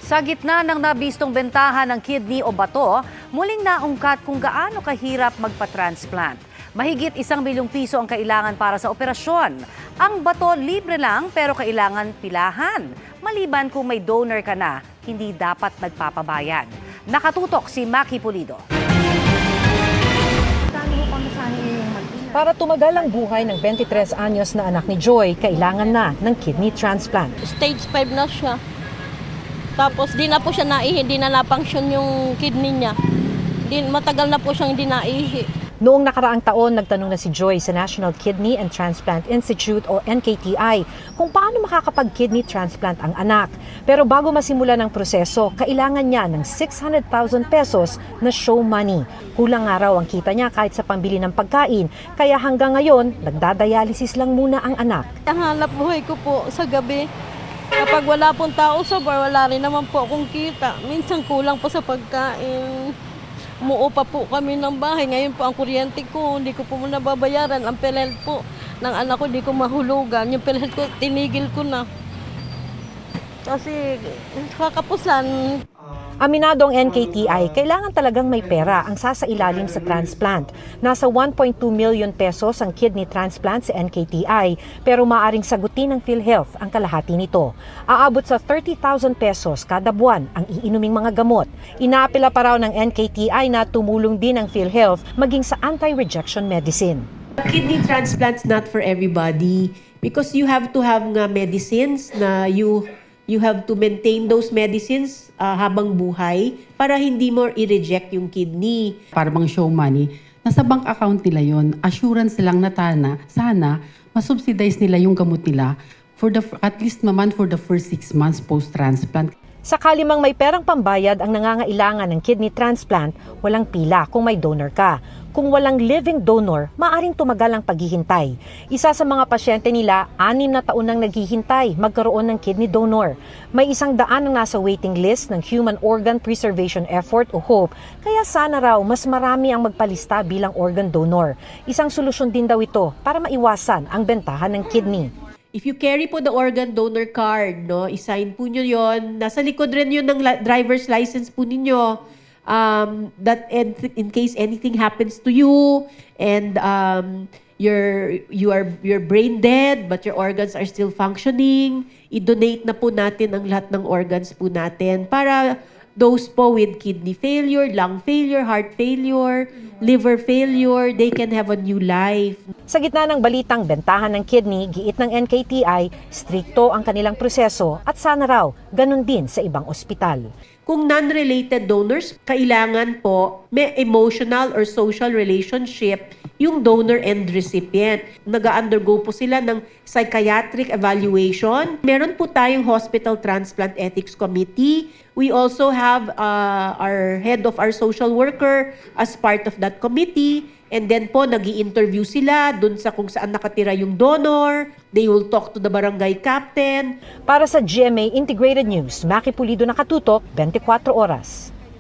Sa gitna ng nabistong bentahan ng kidney o bato, muling naungkat kung gaano kahirap magpa-transplant. Mahigit 1 milyong piso ang kailangan para sa operasyon. Ang bato libre lang pero kailangan pilahan. Maliban kung may donor ka na, hindi dapat nagpapabayad. Nakatutok si Maki Pulido. Para tumagal ang buhay ng 23 anyos na anak ni Joy, kailangan na ng kidney transplant. Stage 5 na siya. Tapos di na po siya naihi, di na napunction yung kidney niya. Matagal na po siyang hindi naihi. Noong nakaraang taon, nagtanong na si Joy sa National Kidney and Transplant Institute o NKTI kung paano makakapag-kidney transplant ang anak. Pero bago masimulan ang proseso, kailangan niya ng 600,000 pesos na show money. Kulang nga raw ang kita niya kahit sa pambili ng pagkain, kaya hanggang ngayon, nagdadialysis lang muna ang anak. Ang hanap buhay ko po sa gabi. Kapag wala pong tao sa bar, wala rin naman po akong kita. Minsan kulang po sa pagkain. Umuupa po kami ng bahay. Ngayon po ang kuryente ko, hindi ko po muna babayaran. Ang PhilHealth po ng anak ko, hindi ko mahulugan. Yung PhilHealth ko, tinigil ko na. Kasi kakapusan. Aminado ang NKTI, kailangan talagang may pera ang sasailalim sa transplant. Nasa 1.2 million pesos ang kidney transplant sa NKTI, pero maaring sagutin ng PhilHealth ang kalahati nito. Aabot sa 30,000 pesos kada buwan ang iinuming mga gamot. Inaapela pa raw ng NKTI na tumulong din ang PhilHealth maging sa anti-rejection medicine. Kidney transplant's not for everybody because you have to have nga medicines na you have to maintain those medicines habang buhay para hindi mo i-reject yung kidney. Para bang show money, nasa bank account nila yon, assurance lang na sana masubsidize nila yung gamot nila for at least naman for the first 6 months post-transplant. Sakali mang may perang pambayad ang nangangailangan ng kidney transplant, walang pila kung may donor ka. Kung walang living donor, maaring tumagal ang paghihintay. Isa sa mga pasyente nila, 6 na taon nang naghihintay magkaroon ng kidney donor. May 100 ang nasa waiting list ng Human Organ Preservation Effort o HOPE, kaya sana raw mas marami ang magpalista bilang organ donor. Isang solusyon din daw ito para maiwasan ang bentahan ng kidney. If you carry po the organ donor card, no, isign po nyo yon. Nasa likod rin yun ng driver's license po ninyo. That in case anything happens to you and you're brain dead but your organs are still functioning, i-donate na po natin ang lahat ng organs po natin para those po with kidney failure, lung failure, heart failure, liver failure, they can have a new life. Sa gitna ng balitang bentahan ng kidney, giit ng NKTI, strikto ang kanilang proseso at sana raw ganun din sa ibang ospital. Kung non-related donors, kailangan po may emotional or social relationship yung donor and recipient. Nag-undergo po sila ng psychiatric evaluation. Meron po tayong Hospital Transplant Ethics Committee. We also have our head of our social worker as part of that committee. And then po, nag-i-interview sila dun sa kung saan nakatira yung donor. They will talk to the barangay captain. Para sa GMA Integrated News, Maki Pulido, nakatutok, 24 oras.